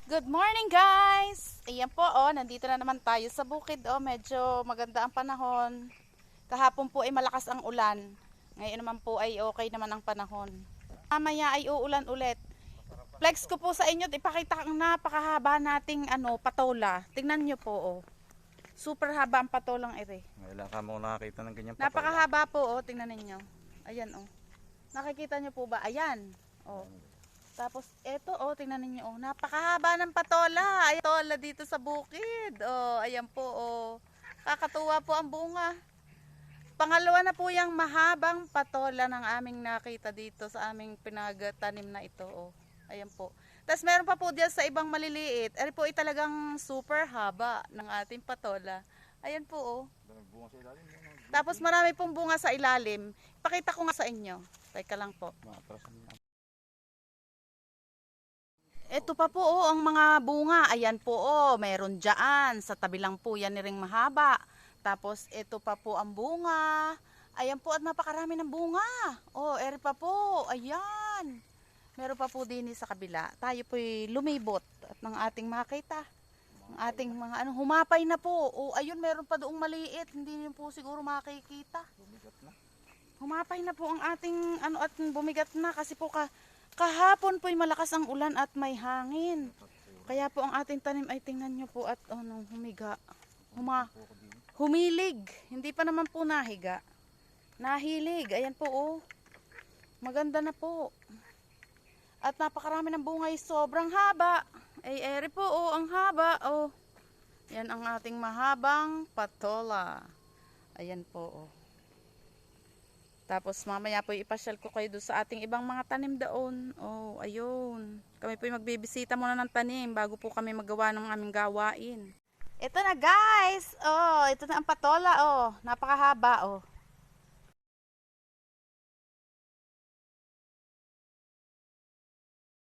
Good morning guys! Ayan po nandito na naman tayo sa bukid medyo maganda ang panahon. Kahapon po ay malakas ang ulan. Ngayon naman po ay okay naman ang panahon. Mamaya ay uulan ulit. Flex ko po sa inyo, ipakita ang napakahaba nating patola. Tingnan nyo po Super haba ang patolang ere. Wala ka mo nakakita ng ganyan patola. Napakahaba po tingnan ninyo. Ayan Nakikita nyo po ba? Ayan. Tapos eto tingnan niyo napakahaba ng patola. Ay patola dito sa bukid. Ayan po Kakatuwa po ang bunga. Pangalawa na po yung mahabang patola ng aming nakita dito sa aming pinagtanim na ito Ayan po. Tapos meron pa po diyan sa ibang maliliit. Ari po ay talagang super haba ng ating patola. Ayan po Tapos marami pong bunga sa ilalim. Pakita ko nga sa inyo. Teka lang po. Ito pa po ang mga bunga. Ayan po meron dyan. Sa tabi lang po yan ring mahaba. Tapos ito pa po ang bunga. Ayan po at napakarami ng bunga. Eri pa po. Ayan. Meron pa po din sa kabila. Tayo po'y lumibot at ng ating makita. Ang ating mga humapay na po. Ayun meron pa doong maliit. Hindi niyo po siguro makikita. Humapay na po ang ating at bumigat na kasi po kahapon po'y malakas ang ulan at may hangin. Kaya po ang ating tanim ay tingnan nyo po at humiga. Humilig. Hindi pa naman po nahiga. Nahilig. Ayan po Maganda na po. At napakarami ng bunga sobrang haba. Ay eri po ang haba Yan ang ating mahabang patola. Ayan po Tapos mamaya po ipasyal ko kayo doon sa ating ibang mga tanim doon. Ayun. Kami po magbibisita muna ng tanim bago po kami magawa ng aming gawain. Ito na guys. Ito na ang patola Napakahaba